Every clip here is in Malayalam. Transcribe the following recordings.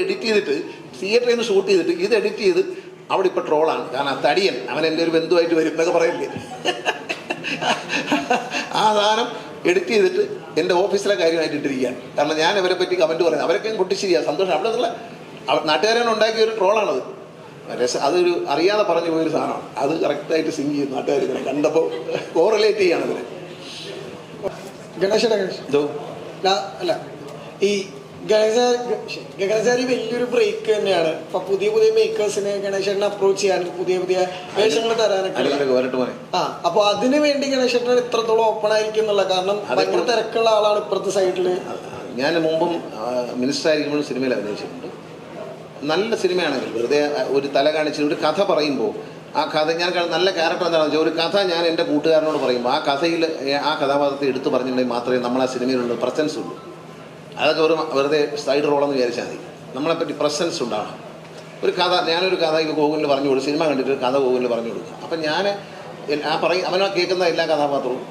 എഡിറ്റ് ചെയ്തിട്ട് തിയേറ്ററിൽ നിന്ന് ഷൂട്ട് ചെയ്തിട്ട് ഇത് എഡിറ്റ് ചെയ്ത് അവിടെ ഇപ്പോൾ ട്രോളാണ്. കാരണം ആ തടിയൻ അവൻ എൻ്റെ ഒരു ബന്ധുവായിട്ട് വരും എന്നൊക്കെ പറയില്ലേ. ആ സാധനം എഡിറ്റ് ചെയ്തിട്ട് എൻ്റെ ഓഫീസിലെ കാര്യമായിട്ട് ഇട്ടിരിക്കുകയാണ്. കാരണം ഞാൻ ഇവരെ പറ്റി കമൻറ്റ് പറയുന്നത് അവരൊക്കെ പൊട്ടിച്ചിരിക്കുക സന്തോഷം. അവിടെ നിന്നുള്ള നാട്ടുകാരൻ ഉണ്ടാക്കിയ ഒരു ട്രോളാണത്. അതൊരു അറിയാതെ പറഞ്ഞു പോയൊരു സാധനമാണ്. അത് കറക്റ്റായിട്ട് സിങ്ക് ചെയ്യും നാട്ടുകാർ ഇങ്ങനെ കണ്ടപ്പോൾ കോറിലേറ്റ് ചെയ്യാണ് ഇതിന്. ഗണേശ അല്ല ഈ ഗണേശാരി വലിയൊരു ബ്രേക്ക് തന്നെയാണ്. ഇപ്പൊ പുതിയ മേക്കേഴ്സിനെ ഗണേശനെ അപ്രോച്ച് ചെയ്യാൻ പുതിയ വേഷങ്ങൾ തരാനൊക്കെ അപ്പൊ അതിനു വേണ്ടി ഗണേശന് ഇത്രത്തോളം ഓപ്പൺ ആയിരിക്കും എന്നുള്ള കാരണം ഭയങ്കര തിരക്കുള്ള ആളാണ് ഇപ്പുറത്തെ സൈഡില്. ഞാൻ മുമ്പും മിനിസ്റ്റർ ആയിരിക്കുമ്പോഴും സിനിമയിൽ അഭിനയിച്ചിട്ടുണ്ട്. നല്ല സിനിമയാണെങ്കിൽ വെറുതെ ഒരു തല കാണിച്ച് ഒരു കഥ പറയുമ്പോൾ ആ കഥ ഞാൻ നല്ല ക്യാരക്ടർ എന്താണെന്ന് വെച്ചാൽ ഒരു കഥ ഞാൻ എൻ്റെ കൂട്ടുകാരനോട് പറയുമ്പോൾ ആ കഥയിൽ ആ കഥാപാത്രത്തെ എടുത്തു പറഞ്ഞിട്ടുണ്ടെങ്കിൽ മാത്രമേ നമ്മൾ ആ സിനിമയിലുള്ള പ്രസൻസ് ഉള്ളൂ. അതൊക്കെ ഒരു വെറുതെ സൈഡ് റോളെന്ന് വിചാരിച്ചാൽ മതി. നമ്മളെപ്പറ്റി പ്രസൻസ് ഉണ്ടാവണം. ഒരു കഥ ഞാനൊരു കഥ ഗോകുലിന് പറഞ്ഞു കൊടുക്കും. സിനിമ കണ്ടിട്ട് കഥ ഗോകുലിന് പറഞ്ഞു കൊടുക്കും. അപ്പം ഞാൻ അവനെ കേൾക്കുന്ന എല്ലാ കഥാപാത്രവും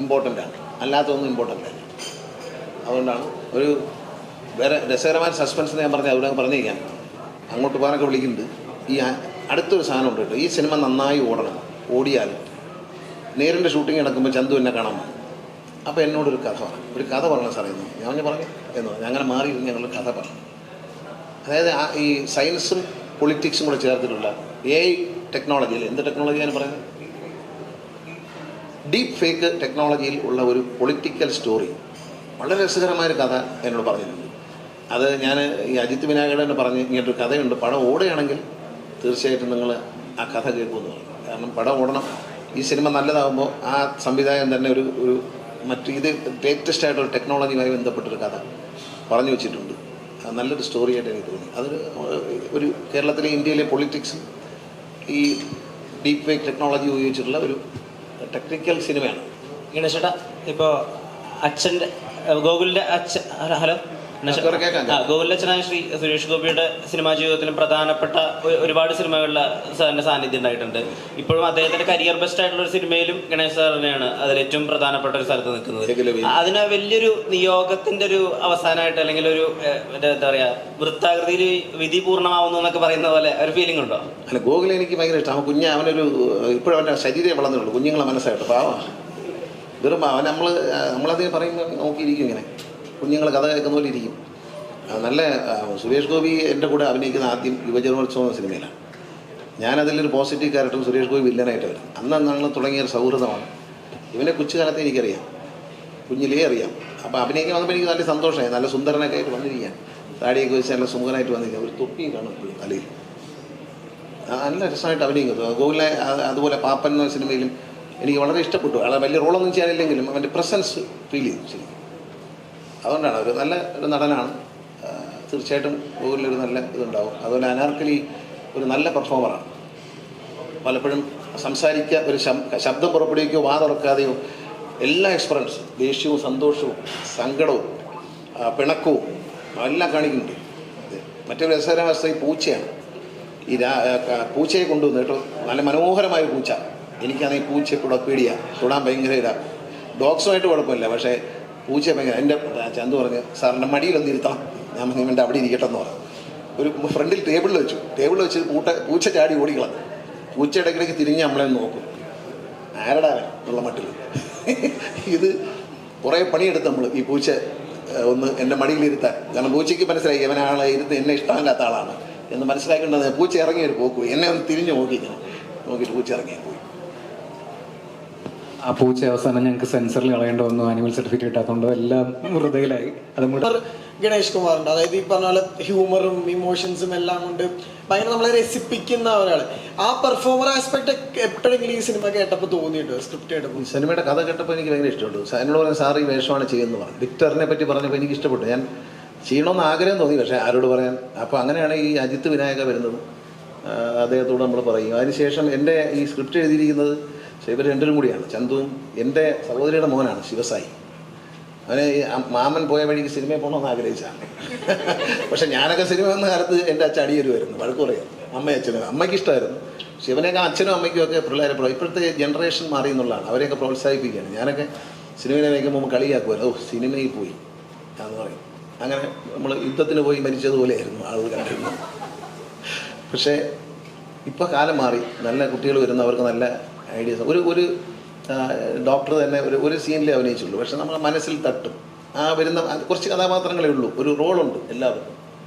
ഇമ്പോർട്ടൻ്റാണ്, അല്ലാത്തതൊന്നും ഇമ്പോർട്ടൻ്റ് അല്ല. അതുകൊണ്ടാണ് ഒരു വേറെ രസകരമായ സസ്പെൻസ് ഞാൻ പറഞ്ഞത് അവിടെ പറഞ്ഞിരിക്കാൻ അങ്ങോട്ട് പോകാനൊക്കെ വിളിക്കുന്നുണ്ട്. ഈ അടുത്തൊരു സാധനം ഉണ്ട് കേട്ടോ. ഈ സിനിമ നന്നായി ഓടണം. ഓടിയാൽ നേരിൻ്റെ ഷൂട്ടിങ് നടക്കുമ്പോൾ ചന്തു എന്നെ കാണാൻ പോകും. അപ്പോൾ എന്നോടൊരു കഥ പറയണം സാറേ എന്ന് ഞാൻ പറഞ്ഞു എന്നോ അങ്ങനെ മാറി ഞങ്ങളൊരു കഥ പറഞ്ഞു. അതായത് ഈ സയൻസും പൊളിറ്റിക്സും കൂടെ ചേർത്തിട്ടുള്ള AI ടെക്നോളജിയിൽ എന്ത് ടെക്നോളജിയാണ് പറയുന്നത്? ഡീപ്പ് ഫേക്ക് ടെക്നോളജിയിൽ ഉള്ള ഒരു പൊളിറ്റിക്കൽ സ്റ്റോറി വളരെ രസകരമായൊരു കഥ എന്നോട് പറഞ്ഞിട്ടുണ്ട്. അത് ഞാൻ ഈ അജിത് വിനായകൻ പറഞ്ഞ് ഇങ്ങനൊരു കഥയുണ്ട്, പടം ഓടുകയാണെങ്കിൽ തീർച്ചയായിട്ടും നിങ്ങൾ ആ കഥ കേൾക്കുമെന്ന് പറഞ്ഞു. കാരണം പടം ഓടണം, ഈ സിനിമ നല്ലതാകുമ്പോൾ ആ സംവിധായകൻ തന്നെ ഒരു ഇത് ലേറ്റസ്റ്റ് ആയിട്ടൊരു ടെക്നോളജിയുമായി ബന്ധപ്പെട്ടൊരു കഥ പറഞ്ഞു വെച്ചിട്ടുണ്ട്. അത് നല്ലൊരു സ്റ്റോറി ആയിട്ട് എനിക്ക് തോന്നി. അതൊരു ഒരു കേരളത്തിലെ ഇന്ത്യയിലെ പൊളിറ്റിക്സും ഈ ഡീപ്പ് ഫേക്ക് ടെക്നോളജി ഉപയോഗിച്ചിട്ടുള്ള ഒരു ടെക്നിക്കൽ സിനിമയാണ്. ഗണേശേട്ടാ, ഇപ്പോൾ അച്ഛൻ്റെ ഗോകുലിൻ്റെ അച്ഛൻ ഹലോ ഗോകുലച്ചനായ ശ്രീ സുരേഷ് ഗോപിയുടെ സിനിമാ ജീവിതത്തിലും പ്രധാനപ്പെട്ട ഒരുപാട് സിനിമകളിലെ സാറിൻ്റെ സാന്നിധ്യം ഉണ്ടായിട്ടുണ്ട്. ഇപ്പോഴും അദ്ദേഹത്തിൻ്റെ കരിയർ ബെസ്റ്റ് ആയിട്ടുള്ള ഒരു സിനിമയിലും ഗണേശ് സാർ തന്നെയാണ് അതിൽ ഏറ്റവും പ്രധാനപ്പെട്ട ഒരു സ്ഥലത്ത് നിൽക്കുന്നത്. അതിന് വലിയൊരു നിയോഗത്തിൻ്റെ ഒരു അവസാനമായിട്ട് അല്ലെങ്കിൽ ഒരു എന്താ പറയുക വൃത്താകൃതിയിൽ വിധി പൂർണ്ണമാവുന്നു എന്നൊക്കെ പറയുന്ന പോലെ ഒരു ഫീലിംഗ് ഉണ്ടോ? അല്ല, ഗോകുലെ എനിക്ക് ഭയങ്കര ഇഷ്ടമാണ്. അവനൊരു ഇപ്പോഴും അവൻ്റെ ശരീരം വളർന്നിട്ടുള്ളൂ. കുഞ്ഞുങ്ങളെ മനസ്സായിട്ട് പാവമാണ്. വെറും നമ്മളധികം പറയുമ്പോൾ നോക്കിയിരിക്കും ഇങ്ങനെ കുഞ്ഞുങ്ങൾ കഥ കേൾക്കുന്ന പോലെ ഇരിക്കും. നല്ല സുരേഷ് ഗോപി എൻ്റെ കൂടെ അഭിനയിക്കുന്ന ആദ്യം യുവജനോത്സവം എന്ന സിനിമയിലാണ്. ഞാനതിലൊരു പോസിറ്റീവ് ക്യാരക്ടറും സുരേഷ് ഗോപി വില്ലനായിട്ട് വരും. അന്ന് ഞങ്ങൾ തുടങ്ങിയ ഒരു സൗഹൃദമാണ്. ഇവനെ കൊച്ചുകാലത്തെ എനിക്കറിയാം, കുഞ്ഞിലേ അറിയാം. അപ്പോൾ അഭിനയിക്കാൻ വന്നപ്പോൾ എനിക്ക് നല്ല സന്തോഷമായി. നല്ല സുന്ദരനൊക്കെ ആയിട്ട് വന്നിരിക്കാൻ, താടിയൊക്കെ വെച്ച് നല്ല സുഖനായിട്ട് വന്നിരിക്കുക. ഒരു തൊപ്പി കാണും തലയിൽ. നല്ല രസമായിട്ട് അഭിനയിക്കുന്നത്. ഗോകുലെ അതുപോലെ പാപ്പൻ എന്ന സിനിമയിലും എനിക്ക് വളരെ ഇഷ്ടപ്പെട്ടു. അയാളെ വലിയ റോളൊന്നും ചെയ്യാനില്ലെങ്കിലും അവൻ്റെ പ്രസൻസ് ഫീൽ ചെയ്തു ശരി. അതുകൊണ്ടാണ് ഒരു നല്ല ഒരു നടനാണ്. തീർച്ചയായിട്ടും ഗോകുലിനൊരു നല്ല ഇതുണ്ടാവും. അതുപോലെ അനാർക്കലി ഒരു നല്ല പെർഫോമറാണ്. പലപ്പോഴും സംസാരിക്കുക ഒരു ശബ്ദം പുറപ്പെടുവിക്കുകയോ വാതുറക്കാതെയോ എല്ലാ എക്സ്പീരിയൻസും ദേഷ്യവും സന്തോഷവും സങ്കടവും പിണക്കവും എല്ലാം കാണിക്കുന്നുണ്ട്. മറ്റൊരു രസകരമായ ഈ പൂച്ചയാണ്. ഈ പൂച്ചയെ കൊണ്ടുവന്ന് കേട്ടോ, നല്ല മനോഹരമായ പൂച്ച. എനിക്കാണെങ്കിൽ പൂച്ചയെ കൂടെ പേടിയാണ്, തൊടാൻ ഭയങ്കര ഇതാണ്. ഡോഗ്സുമായിട്ട് കുഴപ്പമില്ല, പക്ഷേ പൂച്ച ഭയങ്കര. എൻ്റെ ചന്തു പറഞ്ഞ് സാറിൻ്റെ മടിയിലൊന്ന് ഇരുത്തണം. ഞാൻ ഇവൻ്റെ അവിടെ ഇരിക്കട്ടെന്ന് പറഞ്ഞു. ഒരു ഫ്രണ്ടിൽ ടേബിളിൽ വെച്ച് പൂച്ച ചാടി ഓടിക്കളാം. പൂച്ചയുടെ ഇടയ്ക്കിടയ്ക്ക് തിരിഞ്ഞ് നമ്മളെ നോക്കും, ആരടാ എന്നുള്ള മട്ടിൽ. ഇത് കുറേ പണിയെടുത്ത് നമ്മൾ ഈ പൂച്ച ഒന്ന് എൻ്റെ മടിയിലിരുത്താൻ. കാരണം പൂച്ചയ്ക്ക് മനസ്സിലായി അവനാളെ ഇരുന്ന് എന്നെ ഇഷ്ടമില്ലാത്ത ആളാണ് എന്ന് മനസ്സിലാക്കേണ്ടത്. പൂച്ച ഇറങ്ങിയൊരു പോക്ക് എന്നെ ഒന്ന് തിരിഞ്ഞ് നോക്കിയിട്ട് പൂച്ച ഇറങ്ങി പോയി. ആ പൂച്ച അവസാനം ഞങ്ങൾക്ക് സെൻസറിൽ കളയേണ്ട വന്നു, ആനിമൽ സർട്ടിഫിക്കറ്റ് കിട്ടാത്തതുകൊണ്ട് എല്ലാം ഹൃദയയിലായി. അത് ഗണേഷ് കുമാറുണ്ട്. അതായത് ഈ പറഞ്ഞ പോലെ ഹ്യൂമറും ഇമോഷൻസും എല്ലാം കൊണ്ട് ഭയങ്കര നമ്മളെ രസിപ്പിക്കുന്ന ഒരാൾ. ആ പെർഫോമർ ആസ്പെക്ട് എപ്പോഴെങ്കിലും ഈ സിനിമ കേട്ടപ്പോൾ തോന്നിയിട്ടോ? സ്ക്രിപ്റ്റ് കേട്ടപ്പോൾ സിനിമയുടെ കഥ കേട്ടപ്പോൾ എനിക്ക് ഭയങ്കര ഇഷ്ടപ്പെട്ടു. എന്നോട് പറഞ്ഞ സാർ ഈ വേഷമാണ് ചെയ്യുന്നത് പറഞ്ഞു. വിക്ടറിനെ പറ്റി പറഞ്ഞപ്പോൾ എനിക്ക് ഇഷ്ടപ്പെട്ടു. ഞാൻ ചെയ്യണമെന്ന് ആഗ്രഹം തോന്നി, പക്ഷേ ആരോട് പറയാൻ. അപ്പോൾ അങ്ങനെയാണ് ഈ അജിത്ത് വിനായക വരുന്നത്. അദ്ദേഹത്തോട് നമ്മൾ പറയും. അതിനുശേഷം എൻ്റെ ഈ സ്ക്രിപ്റ്റ് എഴുതിയിരിക്കുന്നത് ഇവർ രണ്ടും കൂടിയാണ്. ചന്തുവും എൻ്റെ സഹോദരിയുടെ മോനാണ് ശിവസായി. അവനെ മാമൻ പോയ വഴിക്ക് സിനിമയിൽ പോകണമെന്ന് ആഗ്രഹിച്ചാണ്. പക്ഷെ ഞാനൊക്കെ സിനിമ വന്ന കാലത്ത് എൻ്റെ അച്ഛൻ അടിയരുമായിരുന്നു, വഴക്ക് പറയും. അച്ഛനും അമ്മയ്ക്ക് ഇഷ്ടമായിരുന്നു. ശിവനെയൊക്കെ അച്ഛനും അമ്മയ്ക്കും ഒക്കെ പിള്ളേരെ ഇപ്പോഴത്തെ ജനറേഷൻ മാറി എന്നുള്ളതാണ്. അവരെയൊക്കെ പ്രോത്സാഹിപ്പിക്കുകയാണ്. ഞാനൊക്കെ സിനിമയിൽ വയ്ക്കുമ്പോൾ കളിയാക്കുമല്ലോ, സിനിമയിൽ പോയി എന്ന് പറയും. അങ്ങനെ നമ്മൾ യുദ്ധത്തിന് പോയി മരിച്ചതുപോലെയായിരുന്നു ആളുകൾ കണ്ടിരുന്നത്. പക്ഷേ ഇപ്പോൾ കാലം മാറി, നല്ല കുട്ടികൾ വരുന്നു, അവർക്ക് നല്ല ഐഡിയാസ്. ഒരു ഡോക്ടർ തന്നെ ഒരു സീനിലേ അഭിനയിച്ചുള്ളൂ, പക്ഷെ നമ്മളെ മനസ്സിൽ തട്ടും. ആ വരുന്ന കുറച്ച് കഥാപാത്രങ്ങളേ ഉള്ളൂ, ഒരു റോളുണ്ട് എല്ലാവർക്കും.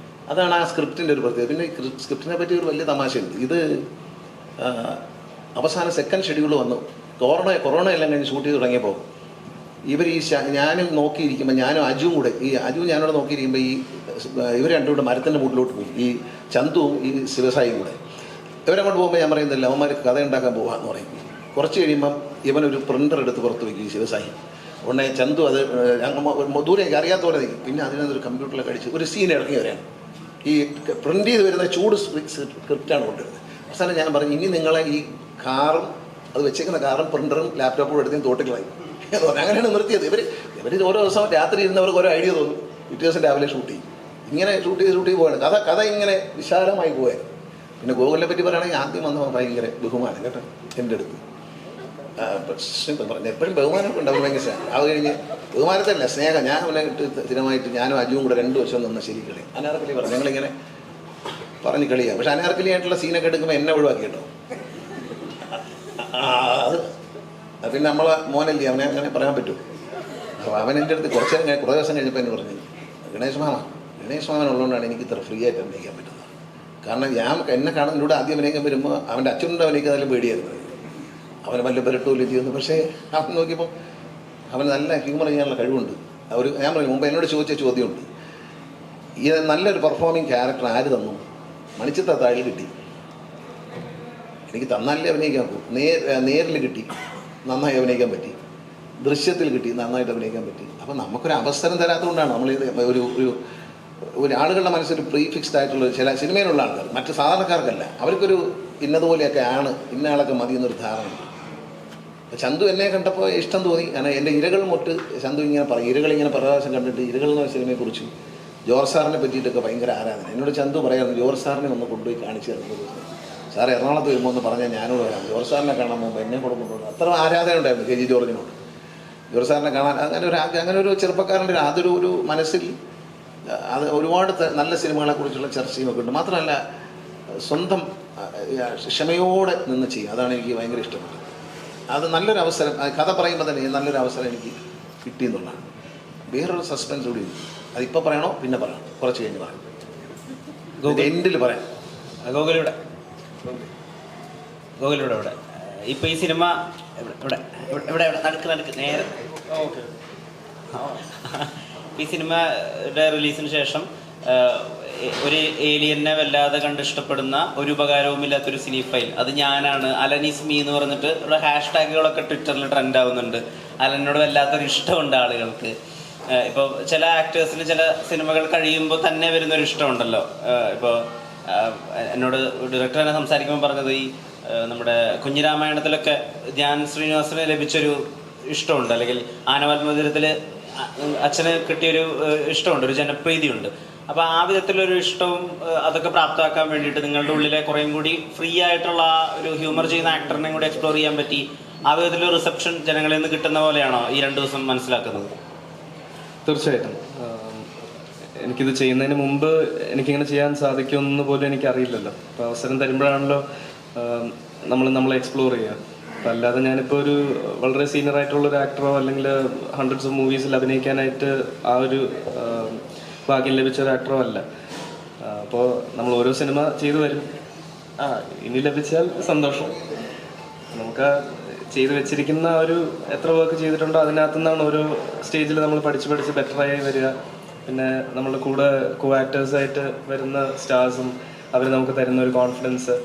അതാണ് ആ സ്ക്രിപ്റ്റിൻ്റെ ഒരു പ്രത്യേകത. പിന്നെ ഈ സ്ക്രിപ്റ്റിനെ പറ്റി ഒരു വലിയ തമാശയുണ്ട്. ഇത് അവസാനം സെക്കൻഡ് ഷെഡ്യൂൾ വന്നു. കൊറോണ എല്ലാം കഴിഞ്ഞ് ഷൂട്ട് ചെയ്ത് തുടങ്ങിയപ്പോൾ ഇവർ ഞാനും നോക്കിയിരിക്കുമ്പോൾ, ഞാനും അജുവും കൂടെ, ഈ അജു ഞാനോട് നോക്കിയിരിക്കുമ്പോൾ ഇവർ രണ്ടും കൂടെ മരത്തിൻ്റെ മുകളിലോട്ട് പോകും, ഈ ചന്തുവും ഈ ശിവസായിയും കൂടെ. ഇവരങ്ങോട്ട് പോകുമ്പോൾ ഞാൻ പറയുന്നില്ല, അവന്മാർ കഥ ഉണ്ടാക്കാൻ പോകാമെന്ന് പറയും. കുറച്ച് കഴിയുമ്പം ഇവനൊരു പ്രിൻ്റർ എടുത്ത് പുറത്ത് വയ്ക്കും, ഈ ശിവസായി. ഉടനെ ചന്തു അത് ദൂരേക്ക് അറിയാത്ത പോലെ നിൽക്കും. പിന്നെ അതിനകത്തൊരു കമ്പ്യൂട്ടറിലൊക്കെ അടിച്ച് ഒരു സീൻ ഇറങ്ങി വരാണ്. ഈ പ്രിൻ്റ് ചെയ്ത് വരുന്ന ചൂട് സ്ക്രിപ്റ്റാണ് കൊണ്ടുവരുന്നത്. അവസാനം ഞാൻ പറഞ്ഞു, ഇനി നിങ്ങളെ ഈ കാറും അത് വെച്ചേക്കുന്ന കാറും പ്രിൻ്ററും ലാപ്ടോപ്പും എടുത്ത് തോട്ടിക്കളായി എന്ന് പറഞ്ഞു. അങ്ങനെയാണ് നിർത്തിയത്. ഇവർ ഓരോ ദിവസം രാത്രി ഇരുന്നവർക്ക് ഓരോ ഐഡിയ തോന്നും, പിറ്റേ ദിവസം രാവിലെ ഷൂട്ട് ചെയ്യും. ഇങ്ങനെ ഷൂട്ട് ചെയ്ത് പോവാണ്. കഥ ഇങ്ങനെ വിശാലമായി പോയായിരുന്നു. പിന്നെ ഗോകുലിനെ പറ്റി പറയുകയാണെങ്കിൽ ആദ്യം വന്നപ്പോൾ ഭയങ്കര ബഹുമാനം കേട്ടോ എൻ്റെ അടുത്ത്. പറഞ്ഞു എപ്പോഴും ബഹുമാനമൊക്കെ ഉണ്ടാവും, ഭയങ്കര സ്നേഹം. അത് കഴിഞ്ഞ് ബഹുമാനത്തല്ല സ്നേഹം. ഞാൻ അവനെ സ്ഥിരമായിട്ട് ഞാനും അജുവും കൂടെ 2 വർഷം നിന്ന് ശരി കളി. അനാർക്കലി പറഞ്ഞു, ഞങ്ങളിങ്ങനെ പറഞ്ഞ് കളിയാണ്. പക്ഷെ അനാർക്കലി ആയിട്ടുള്ള സീനൊക്കെ എടുക്കുമ്പോൾ എന്നെ ഒഴിവാക്കി കേട്ടോ. അത് പിന്നെ നമ്മളെ മോനല്ലേ, അവനെ അങ്ങനെ പറയാൻ പറ്റും. അപ്പോൾ അവൻ എൻ്റെ അടുത്ത് കുറേ ദിവസം കഴിഞ്ഞപ്പോൾ എന്നെ പറഞ്ഞു, ഗണേഷ് മാമൻ ഉള്ളതുകൊണ്ടാണ് എനിക്ക് ഇത്ര ഫ്രീ ആയിട്ട് അഭിനയിക്കാൻ പറ്റുന്നത്. കാരണം എന്നെ കാണുന്നതിലൂടെ ആദ്യം അഭിനയിക്കാൻ വരുമ്പോൾ അവൻ്റെ അച്ഛനോട് അഭിനയിക്കുന്നതിലും പേടിയായിരുന്നു. അവന് വല്ല പെരട്ടൂല് ചെയ്യുന്നു. പക്ഷേ അവൻ നോക്കിയപ്പോൾ അവന് നല്ല ഹ്യൂമർ ചെയ്യാനുള്ള കഴിവുണ്ട്. ഞാൻ പറഞ്ഞു മുമ്പ് എന്നോട് ചോദിച്ച ചോദ്യമുണ്ട്, ഈ നല്ലൊരു പെർഫോമിങ് ക്യാരക്ടർ ആര് തന്നു? മണിച്ചിത്ര താഴെ കിട്ടി, എനിക്ക് തന്നാലേ അഭിനയിക്കാൻ പോകും. നേരിൽ കിട്ടി, നന്നായി അഭിനയിക്കാൻ പറ്റി. ദൃശ്യത്തിൽ കിട്ടി, നന്നായിട്ട് അഭിനയിക്കാൻ പറ്റി. അപ്പം നമുക്കൊരു അവസരം തരാത്തതുകൊണ്ടാണ് നമ്മളിത് ഒരു ആളുകളുടെ മനസ്സിൽ പ്രീ ഫിക്സ്ഡ് ആയിട്ടുള്ള ചില സിനിമയിലുള്ള ആൾക്കാർ, മറ്റ് സാധാരണക്കാർക്കല്ല, അവർക്കൊരു ഇന്നതുപോലെയൊക്കെ ആണ്, ഇന്ന ആളൊക്കെ മതി എന്നൊരു ധാരണയുണ്ട്. ചന്തു എന്നെ കണ്ടപ്പോൾ ഇഷ്ടം തോന്നി. കാരണം എൻ്റെ ഇരകൾ മൊട്ട് ചന്തു ഇങ്ങനെ പറയും, ഇരകളിങ്ങനെ പ്രകാശം കണ്ടിട്ട് ഇരകൾ എന്ന സിനിമയെക്കുറിച്ച് ജോർജ് സാറിനെ പറ്റിയിട്ടൊക്കെ ഭയങ്കര ആരാധന. എന്നോട് ചന്തു പറയാറുണ്ട്, ജോർജ് സാറിനെ ഒന്ന് കൊണ്ടുപോയി കാണിച്ചു തരുന്നത്. സാർ എറണാകുളത്ത് വരുമ്പോൾ ഒന്ന് പറഞ്ഞാൽ ഞാനോട് വരാം, ജോർജ് സാറിനെ കാണാൻ പോകുമ്പോൾ എന്നെ കൂടെ കൊണ്ടുപോകും. അത്ര ആരാധന ഉണ്ടായിരുന്നു KG ജോർജിനോട്. ജോർജ് സാറിനെ കാണാൻ അങ്ങനെ ഒരു ചെറുപ്പക്കാരൻ്റെ അതൊരു മനസ്സിൽ അത് ഒരുപാട് നല്ല സിനിമകളെക്കുറിച്ചുള്ള ചർച്ചയും ഒക്കെ ഉണ്ട്. മാത്രമല്ല സ്വന്തം ക്ഷമയോടെ നിന്ന് ചെയ്യും. അതാണ് എനിക്ക് ഭയങ്കര ഇഷ്ടപ്പെട്ടത്. അത് നല്ലൊരു അവസരം, കഥ പറയുമ്പോൾ തന്നെ നല്ലൊരു അവസരം എനിക്ക് കിട്ടിയെന്നുള്ളതാണ്. വേറൊരു സസ്പെൻസ് കൂടി ഉണ്ട്. അതിപ്പോൾ പറയണോ പിന്നെ പറയണം, കുറച്ച് കഴിഞ്ഞ് പറയാം, എൻഡിൽ പറയാം. ഗോകുലിവിടെ ഇവിടെ ഇപ്പോൾ ഈ സിനിമ ഇവിടെ നടക്ക് നേരെ ഈ സിനിമയുടെ റിലീസിന് ശേഷം ഒരു ഏലിയനെ വല്ലാതെ കണ്ടിഷ്ടപ്പെടുന്ന ഒരു ഉപകാരവുമില്ലാത്തൊരു സിനിഫൈൽ അത് ഞാനാണ്, അലനീസ് മീ എന്ന് പറഞ്ഞിട്ട് ഇവിടെ #കളൊക്കെ ട്വിറ്ററിൽ ട്രെൻഡ് ആവുന്നുണ്ട്. അലനോട് വല്ലാത്തൊരു ഇഷ്ടമുണ്ട് ആളുകൾക്ക്. ഇപ്പോൾ ചില ആക്ടേഴ്സിന് ചില സിനിമകൾ കഴിയുമ്പോൾ തന്നെ വരുന്നൊരു ഇഷ്ടമുണ്ടല്ലോ. ഇപ്പോൾ എന്നോട് ഡയറക്ടർ തന്നെ സംസാരിക്കുമ്പോൾ പറഞ്ഞത് ഈ നമ്മുടെ കുഞ്ഞിരാമായണത്തിലൊക്കെ ധ്യാൻ ശ്രീനിവാസന് ലഭിച്ചൊരു ഇഷ്ടമുണ്ട്, അല്ലെങ്കിൽ ആനവാൽമന്ദിരത്തിൽ അച്ഛന് കിട്ടിയൊരു ഇഷ്ടമുണ്ട്, ഒരു ജനപ്രീതിയുണ്ട്. അപ്പോൾ ആ വിധത്തിലൊരു ഇഷ്ടവും അതൊക്കെ പ്രാപ്തമാക്കാൻ വേണ്ടിയിട്ട് നിങ്ങളുടെ ഉള്ളിലെ കുറേയും കൂടി ഫ്രീ ആയിട്ടുള്ള ഒരു ഹ്യൂമർ ചെയ്യുന്ന ആക്ടറിനെയും കൂടി എക്സ്പ്ലോർ ചെയ്യാൻ പറ്റി. ആ വിധത്തിലൊരു റിസപ്ഷൻ ജനങ്ങളിൽ നിന്ന് കിട്ടുന്ന പോലെയാണോ ഈ 2 ദിവസം മനസ്സിലാക്കുന്നത്? തീർച്ചയായിട്ടും. എനിക്കിത് ചെയ്യുന്നതിന് മുമ്പ് എനിക്കിങ്ങനെ ചെയ്യാൻ സാധിക്കുമെന്ന് പോലും എനിക്കറിയില്ലല്ലോ. അപ്പോൾ അവസരം തരുമ്പോഴാണല്ലോ നമ്മൾ എക്സ്പ്ലോർ ചെയ്യുക. അപ്പം അല്ലാതെ ഞാനിപ്പോൾ ഒരു വളരെ സീനിയർ ആയിട്ടുള്ളൊരു ആക്ടറോ അല്ലെങ്കിൽ ഹൺഡ്രഡ്സ് ഓഫ് മൂവീസിൽ അഭിനയിക്കാനായിട്ട് ആ ഒരു ഭാഗ്യം ലഭിച്ച ഒരു ആക്ടറോ അല്ല. അപ്പോൾ നമ്മൾ ഓരോ സിനിമ ചെയ്തു വരും. ഇനി ലഭിച്ചാൽ സന്തോഷം. നമുക്ക് ചെയ്ത് വെച്ചിരിക്കുന്ന ഒരു എത്ര വർക്ക് ചെയ്തിട്ടുണ്ടോ അതിനകത്തു നിന്നാണ് ഓരോ സ്റ്റേജിൽ നമ്മൾ പഠിച്ച് ബെറ്ററായി വരിക. പിന്നെ നമ്മളുടെ കൂടെ ആക്ടേഴ്സായിട്ട് വരുന്ന സ്റ്റാർസും അവർ നമുക്ക് തരുന്ന ഒരു കോൺഫിഡൻസ്,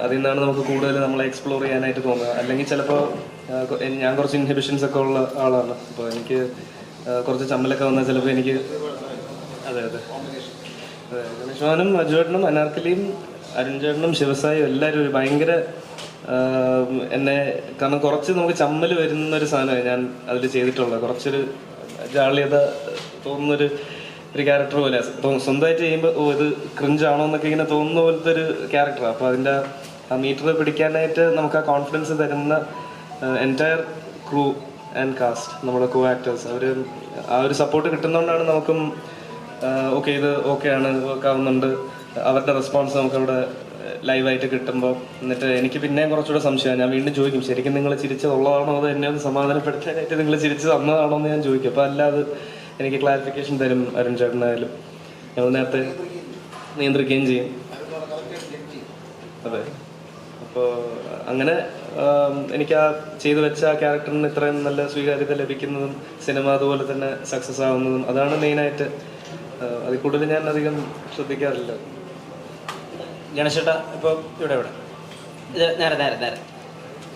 അതിൽ നിന്നാണ് നമുക്ക് കൂടുതൽ നമ്മളെ എക്സ്പ്ലോർ ചെയ്യാനായിട്ട് തോന്നുക. അല്ലെങ്കിൽ ചിലപ്പോൾ ഞാൻ കുറച്ച് ഇൻഹിബിഷൻസ് ഒക്കെ ഉള്ള ആളാണ്. അപ്പോൾ എനിക്ക് കുറച്ച് ചമ്മലൊക്കെ വന്നാൽ ചിലപ്പോൾ എനിക്ക് അതെ ഗണേഷ് മാമനും അജുവേട്ടനും അനാർക്കലിയും അരുൺ ചേട്ടനും ശിവസായും എല്ലാവരും ഒരു ഭയങ്കര എന്നെ, കാരണം കുറച്ച് നമുക്ക് ചമ്മൽ വരുന്നൊരു സാധനമാണ് ഞാൻ അതിൽ ചെയ്തിട്ടുള്ളത്. കുറച്ചൊരു ജാള്യത തോന്നുന്നൊരു ക്യാരക്ടർ പോലെ സ്വന്തമായിട്ട് ചെയ്യുമ്പോൾ ഇത് ക്രിഞ്ചാണോ എന്നൊക്കെ ഇങ്ങനെ തോന്നുന്ന പോലത്തെ ഒരു ക്യാരക്ടറാണ്. അപ്പോൾ അതിൻ്റെ ആ മീറ്റർ പിടിക്കാനായിട്ട് നമുക്ക് ആ കോൺഫിഡൻസ് തരുന്ന എൻറ്റയർ ക്രൂ ആൻഡ് കാസ്റ്റ്, നമ്മുടെ കോ ആക്ടേഴ്സ്, അവർ ആ ഒരു സപ്പോർട്ട് കിട്ടുന്നതുകൊണ്ടാണ് നമുക്കും ഓക്കെ ഇത് ഓക്കെ ആണ്, വർക്ക് ആവുന്നുണ്ട്, അവരുടെ റെസ്പോൺസ് നമുക്കവിടെ ലൈവായിട്ട് കിട്ടുമ്പോൾ എന്നിട്ട് എനിക്ക് പിന്നെയും കുറച്ചുകൂടെ സംശയമാണ്. ഞാൻ വീണ്ടും ചോദിക്കും, ശരിക്കും നിങ്ങൾ ചിരിച്ചതുള്ളതാണോ അതോ എന്നെ ഒന്ന് സമാധാനപ്പെടുത്താനായിട്ട് നിങ്ങൾ ചിരിച്ച് തന്നതാണോ എന്ന് ഞാൻ ചോദിക്കും. അപ്പോൾ അല്ലാതെ എനിക്ക് ക്ലാരിഫിക്കേഷൻ തരും അരുൺ ചേട്ടനായാലും. ഞങ്ങൾ നേരത്തെ നിയന്ത്രിക്കുകയും ചെയ്യും. അതെ, അപ്പോൾ അങ്ങനെ എനിക്ക് ആ ചെയ്തു വെച്ച ആ ക്യാരക്ടറിന് ഇത്രയും നല്ല സ്വീകാര്യത ലഭിക്കുന്നതും സിനിമ അതുപോലെ തന്നെ സക്സസ് ആവുന്നതും അതാണ് മെയിനായിട്ട്. അതിൽ കൂടുതൽ ഞാൻ അധികം ശ്രദ്ധിക്കാറില്ല. ഗണേശേട്ടാ ഇപ്പോൾ ഇവിടെ ഇത് നേരെ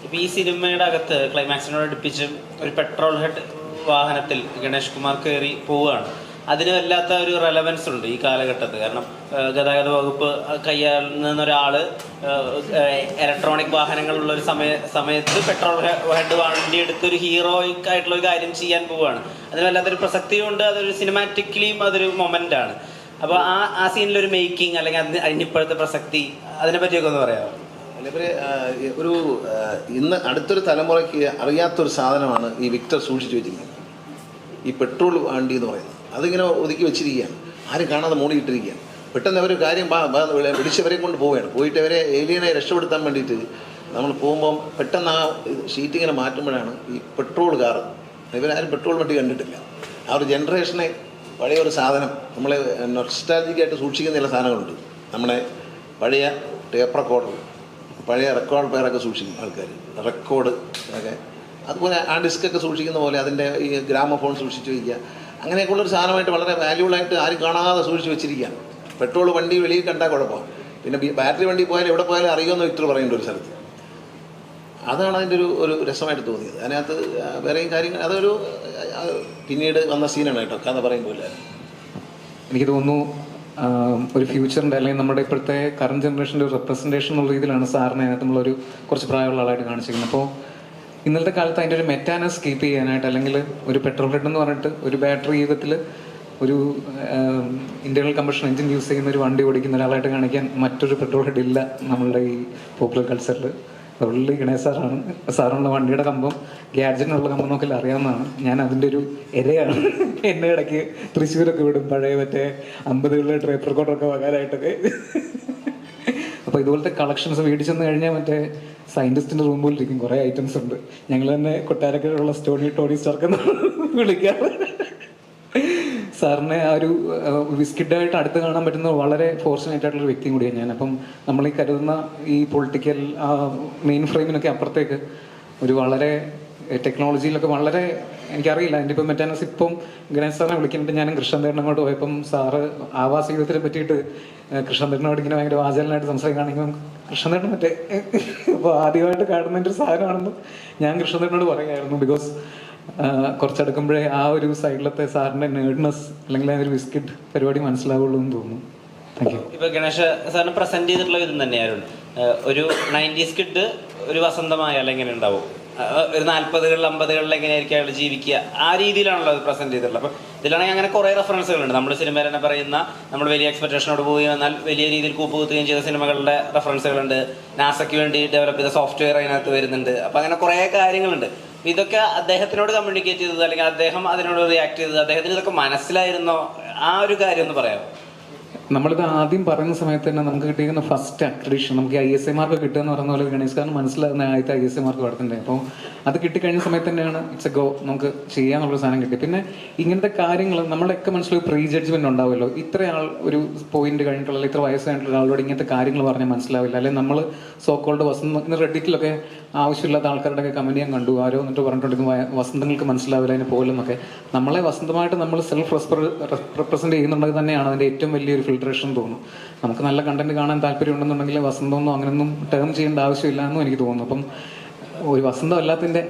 ഇപ്പോൾ ഈ സിനിമയുടെ അകത്ത് ക്ലൈമാക്സിനോട് അടുപ്പിച്ച് ഒരു പെട്രോൾ ഹെഡ് വാഹനത്തിൽ ഗണേഷ് കുമാർ കയറി പോവുകയാണ്. അതിന് വല്ലാത്ത ഒരു റെലവൻസ് ഉണ്ട് ഈ കാലഘട്ടത്തിൽ. കാരണം ഗതാഗത വകുപ്പ് കൈയാളുന്ന ഒരാൾ ഇലക്ട്രോണിക് വാഹനങ്ങളുള്ള ഒരു സമയത്ത് പെട്രോൾ ഹെഡ് വണ്ടി എടുത്തൊരു ഹീറോയിക് ആയിട്ടുള്ള ഒരു കാര്യം ചെയ്യാൻ പോവുകയാണ്. അതിന് വല്ലാത്തൊരു പ്രസക്തിയുണ്ട്. അതൊരു സിനിമാറ്റിക്കലിയും അതൊരു മൊമെൻ്റാണ്. അപ്പോൾ ആ സീനിലൊരു മേക്കിംഗ് അല്ലെങ്കിൽ അതിനിപ്പോഴത്തെ പ്രസക്തി അതിനെ പറ്റിയൊക്കെ ഒന്ന് പറയാമോ? ഒരു ഇന്ന് അടുത്തൊരു തലമുറയ്ക്ക് അറിയാത്തൊരു സാധനമാണ് ഈ വിക്ടർ സൂക്ഷിച്ചു വെച്ചിരിക്കുന്നത്. ഈ പെട്രോൾ വണ്ടി എന്ന് പറയുന്നത് അതിങ്ങനെ ഒതുക്കി വെച്ചിരിക്കുകയാണ്, ആരും കാണാതെ മൂടിയിട്ടിരിക്കുകയാണ്. പെട്ടെന്ന് അവർ കാര്യം പിടിച്ചവരെ കൊണ്ട് പോവുകയാണ്. പോയിട്ട് അവരെ ഏലിയനെ രക്ഷപ്പെടുത്താൻ വേണ്ടിയിട്ട് നമ്മൾ പോകുമ്പം പെട്ടെന്ന് ആ ഷീറ്റ് ഇങ്ങനെ മാറ്റുമ്പോഴാണ് ഈ പെട്രോൾ കാറ്. ഇവരാരും പെട്രോൾ വണ്ടി കണ്ടിട്ടില്ല. ആ ഒരു ജനറേഷനെ പഴയ ഒരു സാധനം നമ്മളെ നൊസ്റ്റാൾജിക്കായിട്ട് സൂക്ഷിക്കുന്ന ചില സാധനങ്ങളുണ്ട്. നമ്മളെ പഴയ ടേപ്പ് റെക്കോർഡർ, പഴയ റെക്കോർഡ് പെയറൊക്കെ സൂക്ഷിക്കും ആൾക്കാർ, റെക്കോർഡ് ഒക്കെ. അതുപോലെ ആ ഡിസ്കൊക്കെ സൂക്ഷിക്കുന്ന പോലെ അതിൻ്റെ ഈ ഗ്രാമഫോൺ സൂക്ഷിച്ച് വയ്ക്കുക. അങ്ങനെയൊക്കെയുള്ളൊരു സാധനമായിട്ട് വളരെ വാല്യൂബിളായിട്ട് ആരും കാണാതെ സൂക്ഷിച്ച് വെച്ചിരിക്കുകയാണ്. പെട്രോൾ വണ്ടി വെളിയിൽ കണ്ടാൽ കുഴപ്പമാണ്. പിന്നെ ബാറ്ററി വണ്ടി പോയാലും എവിടെ പോയാലും അറിയുമെന്ന് വിക്ടർ പറയുന്നുണ്ട് ഒരു സ്ഥലത്ത്. അതാണ് അതിൻ്റെ ഒരു രസമായിട്ട് തോന്നിയത്. അതിനകത്ത് വേറെയും കാര്യങ്ങൾ അതൊരു പിന്നീട് വന്ന സീനാണ് കേട്ടോ, കഥ പറയുമ്പോൾ. എനിക്ക് തോന്നുന്നു ഒരു ഫ്യൂച്ചറിൻ്റെ അല്ലെങ്കിൽ നമ്മുടെ ഇപ്പോഴത്തെ കറണ്ട് ജനറേഷൻ്റെ ഒരു റെപ്രസെൻറ്റേഷൻ എന്നുള്ള രീതിയിലാണ് സാറിനെ അതിനകത്ത് നമ്മളൊരു കുറച്ച് പ്രായമുള്ള ആളായിട്ട് കാണിച്ചിരിക്കുന്നത്. അപ്പോൾ ഇന്നത്തെ കാലത്ത് അതിൻ്റെ ഒരു മെറ്റാനസ് കീപ്പ് ചെയ്യാനായിട്ട് അല്ലെങ്കിൽ ഒരു പെട്രോൾ ഹെഡ് എന്ന് പറഞ്ഞിട്ട് ഒരു ബാറ്ററി യുഗത്തിൽ ഒരു ഇൻറ്റേർണൽ കമ്പഷൻ എഞ്ചിൻ യൂസ് ചെയ്യുന്ന ഒരു വണ്ടി ഓടിക്കുന്ന ഒരാളായിട്ട് കാണിക്കാൻ മറ്റൊരു പെട്രോൾ ഹെഡ് ഇല്ല നമ്മളുടെ ഈ പോപ്പുലർ കൾച്ചറിൽ. അതുകൊണ്ട് ഗണേശ് സാറാണ്. സാറിനുള്ള വണ്ടിയുടെ കമ്പം ഗ്യാഡ്ജറ്റിനുള്ള കമ്പം നോക്കില്ല അറിയാവുന്നതാണ്. ഞാൻ അതിൻ്റെ ഒരു ഇരയാണ്. എന്നെ ഇടയ്ക്ക് തൃശ്ശൂരൊക്കെ വിടും പഴയ മറ്റേ 50കളിലെ ട്രേപ്പ് റെക്കോർഡൊക്കെ വകാനായിട്ടൊക്കെ. അപ്പോൾ ഇതുപോലത്തെ കളക്ഷൻസ് മേടിച്ചെന്ന് കഴിഞ്ഞാൽ മറ്റേ സയൻറ്റിസ്റ്റിൻ്റെ റൂം പോലെ ഇരിക്കും. കുറേ ഐറ്റംസ് ഉണ്ട്. ഞങ്ങൾ തന്നെ കൊട്ടാരക്കരയുള്ള ടോണി സ്റ്റാർക്ക് വിളിക്കാറ്. സാറിനെ ആ ഒരു വിസ്കിഡായിട്ട് അടുത്ത് കാണാൻ പറ്റുന്ന വളരെ ഫോർച്ചുനേറ്റ് ആയിട്ടുള്ളൊരു വ്യക്തിയും കൂടിയാണ് ഞാൻ. അപ്പം നമ്മൾ ഈ കരുതുന്ന ഈ പൊളിറ്റിക്കൽ മെയിൻ ഫ്രെയിമിനൊക്കെ അപ്പുറത്തേക്ക് ഒരു വളരെ ടെക്നോളജിയിലൊക്കെ വളരെ എനിക്കറിയില്ല. എൻ്റെ ഇപ്പം മെറ്റാനസ് ഇപ്പം ഗണേശ് സാറിനെ വിളിക്കുന്നുണ്ട്. ഞാനും കൃഷ്ണദേവൻ അങ്ങോട്ട് പോയപ്പം സാറ് ആവാസ യുദ്ധത്തിനെ പറ്റിയിട്ട് കൃഷ്ണദേവനോട് ഇങ്ങനെ ഭയങ്കര വാചാലനായിട്ട് സംസാരിക്കുകയാണെങ്കിൽ കൃഷ്ണദേവൻ മറ്റേ അപ്പോൾ ആദ്യമായിട്ട് കാണുന്നതിൻ്റെ ഒരു സാധനമാണെന്ന് ഞാൻ കൃഷ്ണദേവനോട് പറയുമായിരുന്നു. ബിക്കോസ് കുറച്ചെടുക്കുമ്പോഴേ ആ ഒരു സൈഡിലത്തെ സാറിൻ്റെ നേർഡ്നെസ് അല്ലെങ്കിൽ ആ ഒരു ബിസ്കിറ്റ് പരിപാടി മനസ്സിലാവുള്ളൂ എന്ന് തോന്നുന്നു. Thank you. ഇപ്പോൾ ഗണേഷ് സാറിന് പ്രസന്റ് ചെയ്തിട്ടുള്ള ഇതും തന്നെയായിരുന്നു. ഒരു 90s കിഡ് ഒരു വസന്തമായ എങ്ങനെ ഉണ്ടാവും, ഒരു 40കളിൽ 50കളിൽ എങ്ങനെയായിരിക്കും അയാൾ ജീവിക്കുക, ആ രീതിയിലാണല്ലോ അത് പ്രസന്റ് ചെയ്തിട്ടുള്ളത്. അപ്പോൾ ഇതിലാണെങ്കിൽ അങ്ങനെ കുറേ റെഫറൻസുകളുണ്ട്. നമ്മൾ സിനിമയിൽ തന്നെ പറയുന്ന നമ്മൾ വലിയ എക്സ്പെക്ടേഷനോട് പോയി എന്നാൽ വലിയ രീതിയിൽ കൂപ്പുകുത്തുകയും ചെയ്ത സിനിമകളുടെ റെഫറൻസുകളുണ്ട്. നാസയ്ക്ക് വേണ്ടി ഡെവലപ്പ് ചെയ്ത സോഫ്റ്റ്വെയർ അതിനകത്ത് വരുന്നുണ്ട്. അപ്പോൾ അങ്ങനെ കുറേ കാര്യങ്ങളുണ്ട്. ഇതൊക്കെ അദ്ദേഹത്തിനോട് കമ്മ്യൂണിക്കേറ്റ് ചെയ്തത് അല്ലെങ്കിൽ അദ്ദേഹം അതിനോട് റിയാക്ട് ചെയ്തത് അദ്ദേഹത്തിന് ഇതൊക്കെ മനസ്സിലായിരുന്നോ, ആ ഒരു കാര്യം ഒന്ന് പറയാമോ? നമ്മളിത് ആദ്യം പറയുന്ന സമയത്ത് തന്നെ നമുക്ക് കിട്ടിയിരിക്കുന്ന ഫസ്റ്റ് അക്രഡിഷൻ നമുക്ക് ISI മാർക്ക് കിട്ടുക എന്ന് പറയുന്ന പോലെ ഗണേശ് സാറിന് മനസ്സിലാകുന്ന ആദ്യത്തെ ISI മാർക്ക് കൊടുത്തിട്ടുണ്ട്. അപ്പോൾ അത് കിട്ടിക്കഴിഞ്ഞ സമയത്ത് തന്നെയാണ് ഇറ്റ്സ് എ ഗോ, നമുക്ക് ചെയ്യാന്നുള്ളൊരു സാധനം കിട്ടി. പിന്നെ ഇങ്ങനത്തെ കാര്യങ്ങൾ നമ്മളൊക്കെ മനസ്സിലൊരു പ്രീ ജഡ്ജ്മെന്റ് ഉണ്ടാവുമല്ലോ. ഇത്ര ആൾ ഒരു പോയിന്റ് കഴിഞ്ഞിട്ടുള്ള ഇത്ര വയസ്സ് കഴിഞ്ഞിട്ടുള്ള ആളോട് ഇങ്ങനത്തെ കാര്യങ്ങൾ പറഞ്ഞാൽ മനസ്സിലാവില്ല. അല്ലെങ്കിൽ നമ്മൾ സോക്കോൾഡ് ഇന്ന് റെഡിറ്റിലൊക്കെ ആവശ്യമില്ലാത്ത ആൾക്കാരുടെ ഒക്കെ കമന്റ് ഞാൻ കണ്ടു. ആരോ എന്നിട്ട് പറഞ്ഞിട്ടുണ്ടെങ്കിൽ വസന്തങ്ങൾക്ക് മനസ്സിലാവില്ല അതിന് പോലെന്നൊക്കെ. നമ്മളെ വസന്തമായിട്ട് നമ്മൾ സെൽഫ് റെപ്രസെന്റ് ചെയ്യുന്നുണ്ടെങ്കിൽ തന്നെയാണ് അതിൻ്റെ ഏറ്റവും വലിയൊരു ഫിൽട്രേഷൻ തോന്നുന്നു. നമുക്ക് നല്ല കണ്ടന്റ് കാണാൻ താല്പര്യം ഉണ്ടെന്നുണ്ടെങ്കിൽ വസന്തമൊന്നും അങ്ങനെയൊന്നും ടേം ചെയ്യേണ്ട ആവശ്യമില്ല എന്നും എനിക്ക് തോന്നുന്നു. അപ്പം ഒരു വസന്തം അല്ലാത്തതിൻ്റെ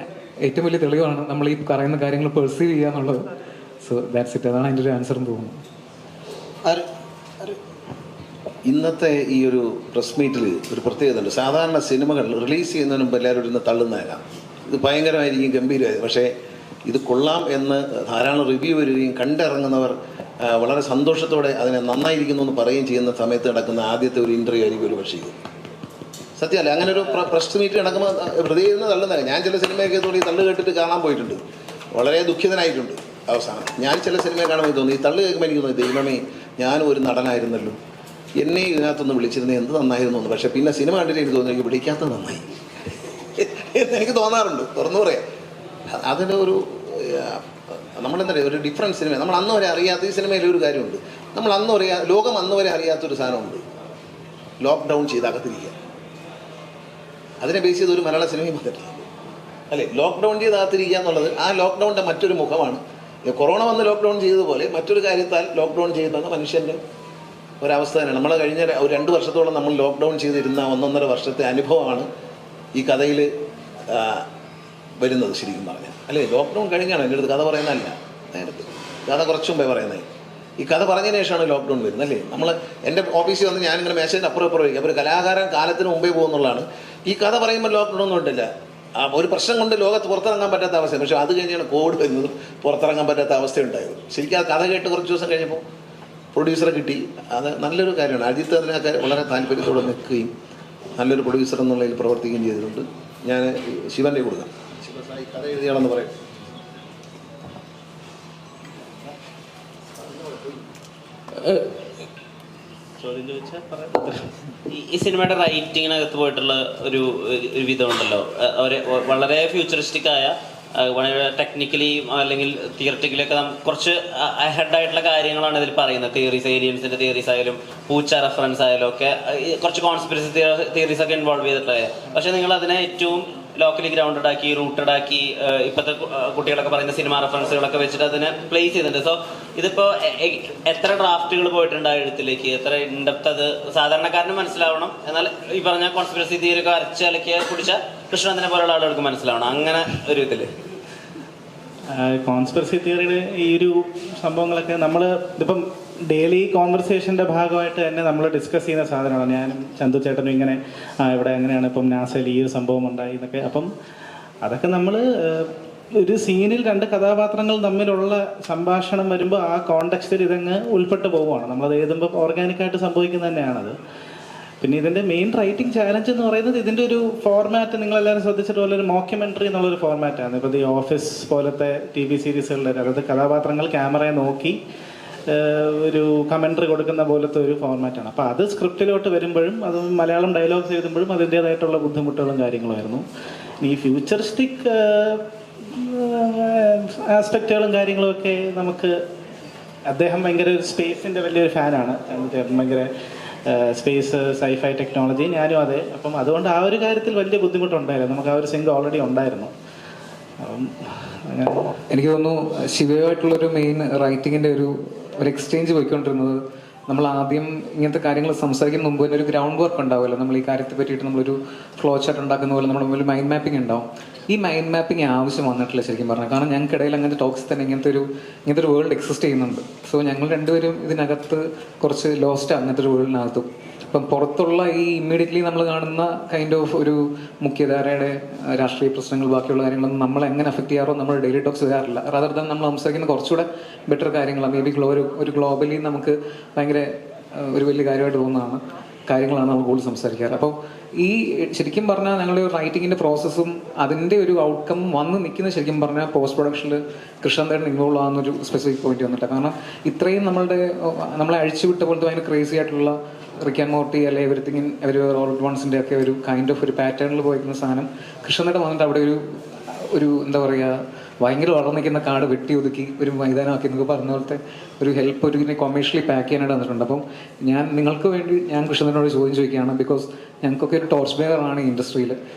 ഏറ്റവും വലിയ തെളിവാണ് നമ്മൾ ഈ പറയുന്ന കാര്യങ്ങൾ പെർസീവ് ചെയ്യുക എന്നുള്ളത്. So that's it. അതാണ് അതിൻ്റെ ഒരു ആൻസർ എന്ന് തോന്നുന്നു. ഇന്നത്തെ ഈ ഒരു പ്രസ് മീറ്റിൽ ഒരു പ്രത്യേകത ഉണ്ട്. സാധാരണ സിനിമകൾ റിലീസ് ചെയ്യുന്നതിന് മുമ്പ് എല്ലാവരും ഇരുന്ന് തള്ളുന്നതരാം, ഇത് ഭയങ്കരമായിരിക്കും, ഗംഭീരമായിരിക്കും. പക്ഷേ ഇത് കൊള്ളാം എന്ന് ധാരാളം റിവ്യൂ വരികയും കണ്ടിറങ്ങുന്നവർ വളരെ സന്തോഷത്തോടെ അതിനെ നന്നായിരിക്കുന്നു എന്ന് പറയുകയും ചെയ്യുന്ന സമയത്ത് നടക്കുന്ന ആദ്യത്തെ ഒരു ഇൻ്റർവ്യൂ ആയിരിക്കും ഒരു പക്ഷേ ഇത്. സത്യമല്ലേ? അങ്ങനെ ഒരു പ്രസ് മീറ്റ് നടക്കുമ്പോൾ ഹൃദയം നിന്ന് തള്ളുന്നതല്ല. ഞാൻ ചില സിനിമയൊക്കെ തോന്നി തള്ളു കേട്ടിട്ട് കാണാൻ പോയിട്ടുണ്ട്, വളരെ ദുഃഖിതനായിട്ടുണ്ട്. അവസാനം ഞാൻ ചില സിനിമ കാണുമ്പോൾ തോന്നി ഈ തള്ളു കേൾക്കുമ്പോൾ എനിക്ക് തോന്നി ദൈവമേ ഞാനും ഒരു നടനായിരുന്നല്ലോ, എന്നെ ഇതിനകത്തൊന്ന് വിളിച്ചിരുന്നത് എന്ത് നന്നായിരുന്നു എന്ന്. പക്ഷേ പിന്നെ സിനിമ കണ്ടിട്ട് എനിക്ക് തോന്നി എനിക്ക് വിളിക്കാത്തത് നന്നായി എന്നെനിക്ക് തോന്നാറുണ്ട്, തുറന്നു പറയാം. അതിൻ്റെ ഒരു നമ്മളെന്താ പറയുക, ഒരു ഡിഫറൻറ്റ് സിനിമ നമ്മൾ അന്ന് വരെ അറിയാത്ത ഈ സിനിമയിൽ ഒരു കാര്യമുണ്ട്. നമ്മൾ അന്ന് വരെ ലോകം അന്ന് വരെ അറിയാത്തൊരു സാധനമുണ്ട്, ലോക്ക്ഡൗൺ ചെയ്ത് അകത്തിരിക്കുക. അതിനെ ബേസ് ചെയ്ത് ഒരു മലയാള സിനിമയും വന്നിട്ടില്ല അല്ലേ. ലോക്ക്ഡൗൺ ചെയ്ത് അകത്തിരിക്കുക എന്നുള്ളത് ആ ലോക്ക്ഡൗണിൻ്റെ മറ്റൊരു മുഖമാണ്. കൊറോണ വന്ന് ലോക്ക്ഡൗൺ ചെയ്തതുപോലെ മറ്റൊരു കാര്യത്താൽ ലോക്ക്ഡൗൺ ചെയ്യുന്നത് മനുഷ്യൻ്റെ ഒരവസ്ഥ തന്നെയാണ്. നമ്മൾ കഴിഞ്ഞ ഒരു 2 വർഷത്തോളം നമ്മൾ ലോക്ക്ഡൗൺ ചെയ്തിരുന്ന 1.5 വർഷത്തെ അനുഭവമാണ് ഈ കഥയിൽ വരുന്നത് ശരിക്കും പറഞ്ഞാൽ അല്ലേ. ലോക്ക്ഡൗൺ കഴിഞ്ഞാണ് എൻ്റെ അടുത്ത് കഥ പറയുന്നതല്ല, നേരത്തെ കഥ കുറച്ച് മുമ്പേ പറയുന്നത്. ഈ കഥ പറഞ്ഞതിന് ശേഷമാണ് ലോക്ക്ഡൗൺ വരുന്നത് അല്ലേ. നമ്മൾ എൻ്റെ ഓഫീസിൽ വന്ന് ഞാനിങ്ങനെ മെസ്സേജ് അപ്പുറം വയ്ക്കും. അപ്പോൾ ഒരു കലാകാരൻ കാലത്തിന് മുമ്പേ പോകുന്നുള്ളതാണ്. ഈ കഥ പറയുമ്പോൾ ലോക്ക്ഡൗൺ ഒന്നും ഇട്ടില്ല. ഒരു പ്രശ്നം കൊണ്ട് ലോകത്ത് പുറത്തിറങ്ങാൻ പറ്റാത്ത അവസ്ഥ. പക്ഷേ അത് കഴിഞ്ഞാണ് കോവിഡ് വരുന്നതും പുറത്തിറങ്ങാൻ പറ്റാത്ത അവസ്ഥയുണ്ടായത്. ശരിക്കും ആ കഥ കേട്ട് കുറച്ച് ദിവസം കഴിഞ്ഞപ്പോൾ പ്രൊഡ്യൂസറെ കിട്ടി. അത് നല്ലൊരു കാര്യമാണ്. അജിത്ത് അതിനൊക്കെ വളരെ താല്പര്യത്തോടെ നിൽക്കുകയും നല്ലൊരു പ്രൊഡ്യൂസർ എന്നുള്ളതിൽ പ്രവർത്തിക്കുകയും ചെയ്തിട്ടുണ്ട്. ഞാൻ ശിവൻ്റെ കൊടുക്കാം. ശിവസായി കഥ എഴുതിയാണെന്ന് പറയും. ഈ സിനിമയുടെ റൈറ്റിങ്ങിനകത്ത് പോയിട്ടുള്ള ഒരു വിധമുണ്ടല്ലോ, അവർ വളരെ ഫ്യൂച്ചറിസ്റ്റിക് ആയ, വളരെ ടെക്നിക്കലി അല്ലെങ്കിൽ തിയററ്റിക്കലി ഒക്കെ കുറച്ച് ഹെഡായിട്ടുള്ള കാര്യങ്ങളാണ് ഇതിൽ പറയുന്നത്. തിയറീസ്, ഏലിയൻസിന്റെ തിയറീസ് ആയാലും പൂച്ച റെഫറൻസ് ആയാലും ഒക്കെ കുറച്ച് കോൺസ്പിറസി തിയറീസ് ഒക്കെ ഇൻവോൾവ് ചെയ്തിട്ടുള്ള. പക്ഷെ നിങ്ങൾ അതിനെ ഏറ്റവും ലോക്കലി ഗ്രൗണ്ടഡ് ആക്കി, റൂട്ടഡ് ആക്കി, ഇപ്പോഴത്തെ കുട്ടികളൊക്കെ പറയുന്ന സിനിമ റെഫറൻസുകളൊക്കെ വെച്ചിട്ട് അതിനെ പ്ലേസ് ചെയ്തിട്ടുണ്ട്. സോ ഇതിപ്പോൾ എത്ര ഡ്രാഫ്റ്റുകൾ പോയിട്ടുണ്ട് ആ എഴുത്തിലേക്ക്, എത്ര ഇൻഡെപ്ത് അത് സാധാരണക്കാരന് മനസ്സിലാവണം. എന്നാൽ ഈ പറഞ്ഞ കോൺസ്പിറസി തിയറി ഒക്കെ അരച്ച് അലക്കി കുടിച്ച കൃഷ്ണനെ പോലുള്ള ആളുകൾക്ക് മനസ്സിലാവണം. അങ്ങനെ ഒരു ഇതിൽ കോൺസ്പിറസി തിയറിയുടെ ഈ ഒരു സംഭവങ്ങളൊക്കെ നമ്മൾ ഇതിപ്പം ഡെയിലി കോൺവെർസേഷൻ്റെ ഭാഗമായിട്ട് തന്നെ നമ്മൾ ഡിസ്കസ് ചെയ്യുന്ന സാധനമാണ്. ഞാനും ചന്തു ചേട്ടനും ഇങ്ങനെ ഇവിടെ എങ്ങനെയാണ് ഇപ്പം നാസയിൽ ഈ ഒരു സംഭവം ഉണ്ടായി എന്നൊക്കെ. അപ്പം അതൊക്കെ നമ്മൾ ഒരു സീനിൽ 2 കഥാപാത്രങ്ങൾ തമ്മിലുള്ള സംഭാഷണം വരുമ്പോൾ ആ കോണ്ടെക്സ്റ്റിൽ ഇതങ്ങ് ഉൾപ്പെട്ട് പോവുകയാണ്. നമ്മളത് എഴുതുമ്പോൾ ഓർഗാനിക്കായിട്ട് സംഭവിക്കുന്നത് തന്നെയാണത്. പിന്നെ ഇതിൻ്റെ മെയിൻ റൈറ്റിംഗ് ചാലഞ്ച് എന്ന് പറയുന്നത് ഇതിൻ്റെ ഒരു ഫോർമാറ്റ് നിങ്ങളെല്ലാവരും ശ്രദ്ധിച്ചിട്ട് പോലെ ഒരു മോക്യുമെൻ്ററി എന്നുള്ളൊരു ഫോർമാറ്റാണ്. ഇപ്പോൾ ഈ ഓഫീസ് പോലത്തെ TV സീരീസുകളുടെ, അതായത് കഥാപാത്രങ്ങൾ ക്യാമറയെ നോക്കി ഒരു കമൻട്രി കൊടുക്കുന്ന പോലത്തെ ഒരു ഫോർമാറ്റാണ്. അപ്പോൾ അത് സ്ക്രിപ്റ്റിലോട്ട് വരുമ്പോഴും അത് മലയാളം ഡയലോഗ്സ് എഴുതുമ്പോഴും അതിൻ്റേതായിട്ടുള്ള ബുദ്ധിമുട്ടുകളും കാര്യങ്ങളുമായിരുന്നു. ഈ ഫ്യൂച്ചറിസ്റ്റിക് ആസ്പെക്റ്റുകളും കാര്യങ്ങളുമൊക്കെ നമുക്ക്, അദ്ദേഹം ഭയങ്കര സ്പേസിൻ്റെ വലിയൊരു ഫാനാണ്. ഭയങ്കര സ്പേസ് സൈഫൈ ടെക്നോളജി, ഞാനും അതെ. അപ്പം അതുകൊണ്ട് ആ ഒരു കാര്യത്തിൽ വലിയ ബുദ്ധിമുട്ടുണ്ടായിരുന്നു. നമുക്ക് ആ ഒരു സിങ്ക് ഓൾറെഡി ഉണ്ടായിരുന്നു. അപ്പം എനിക്ക് തോന്നുന്നു ശിവയുമായിട്ടുള്ളൊരു മെയിൻ റൈറ്റിങ്ങിൻ്റെ ഒരു എക്സ്ചേഞ്ച് പോയിക്കൊണ്ടിരുന്നത്, നമ്മൾ ആദ്യം ഇങ്ങനത്തെ കാര്യങ്ങൾ സംസാരിക്കുന്ന മുമ്പ് തന്നെ ഒരു ഗ്രൗണ്ട് വർക്ക് ഉണ്ടാവുമല്ലോ. നമ്മൾ ഈ കാര്യത്തെ പറ്റിയിട്ട് നമ്മളൊരു ഫ്ലോ ചാർട്ട് ഉണ്ടാക്കുന്ന പോലെ നമ്മുടെ മുമ്പിൽ മൈൻഡ് മാപ്പിംഗ് ഉണ്ടാവും. ഈ മൈൻഡ് മാപ്പിംഗ് ആവശ്യം വന്നിട്ടില്ല ശരിക്കും പറഞ്ഞാൽ. കാരണം ഞങ്ങൾക്കിടയിൽ അങ്ങനത്തെ ടോക്സ് തന്നെ ഇങ്ങനത്തെ ഒരു വേൾഡ് എക്സിസ്റ്റ് ചെയ്യുന്നുണ്ട്. സോ ഞങ്ങൾ രണ്ടുപേരും ഇതിനകത്ത് കുറച്ച് ലോസ്റ്റ് അങ്ങനത്തെ ഒരു വേൾഡിനകത്തും. ഇപ്പം പുറത്തുള്ള ഈ ഇമ്മീഡിയറ്റ്ലി നമ്മൾ കാണുന്ന കൈൻഡ് ഓഫ് ഒരു മുഖ്യധാരയുടെ രാഷ്ട്രീയ പ്രശ്നങ്ങൾ, ബാക്കിയുള്ള കാര്യങ്ങളൊന്നും നമ്മളെ എങ്ങനെ അഫക്റ്റ് ചെയ്യാറോ നമ്മൾ ഡെയിലി ടോക്സ് വരാറില്ല. റാദർ ദാൻ നമ്മൾ സംസാരിക്കുന്ന കുറച്ചുകൂടെ ബെറ്റർ കാര്യങ്ങളാണ്. മേ ബി ഒരു ഗ്ലോബലി നമുക്ക് ഭയങ്കര ഒരു വലിയ കാര്യമായിട്ട് തോന്നുന്നതാണ് കാര്യങ്ങളാണ് നമ്മൾ കൂടുതൽ സംസാരിക്കാറ്. അപ്പോൾ ഈ ശരിക്കും പറഞ്ഞാൽ ഞങ്ങളുടെ റൈറ്റിങ്ങിൻ്റെ പ്രോസസ്സും അതിൻ്റെ ഒരു ഔട്ട്കം വന്ന് നിൽക്കുന്നത് ശരിക്കും പറഞ്ഞാൽ പോസ്റ്റ് പ്രൊഡക്ഷനിൽ കൃഷ്ണൻ ഇൻവോൾവ് ആകുന്നൊരു സ്പെസിഫിക് പോയിന്റ് വന്നിട്ട്. കാരണം ഇത്രയും നമ്മളെ അഴിച്ചുവിട്ട പോലത്തെ ഭയങ്കര ക്രേസി ആയിട്ടുള്ള റിക്ക് ആൻഡ് മോർട്ടി അല്ലെ എവരിത്തിങ് എവരിവെയർ ഓൾ അറ്റ് വൺസിൻ്റെ ഒക്കെ ഒരു കൈൻഡ് ഓഫ് ഒരു പാറ്റേണിൽ പോയിരിക്കുന്ന സാധനം കൃഷ്ണൻ വന്നിട്ട് അവിടെ ഒരു എന്താ പറയുക, ഭയങ്കര വളർന്നിരിക്കുന്ന കാട് വെട്ടി ഒതുക്കി ഒരു മൈതാനമാക്കി എന്നൊക്കെ പറഞ്ഞ പോലത്തെ ഒരു ഹെൽപ്പ് ഒരു ഇതിനെ കൊമേഴ്ഷ്യലി പാക്ക് ചെയ്യാനായിട്ട് വന്നിട്ടുണ്ട്. അപ്പം നിങ്ങൾക്ക് വേണ്ടി ഞാൻ കൃഷ്ണനോട് ചോദ്യം ചോദിക്കുകയാണ്. ബിക്കോസ് ഞങ്ങൾക്കൊക്കെ ഒരു ടോർച്ച് ബെയറാണ് ഈ ഇൻഡസ്ട്രിയിൽ.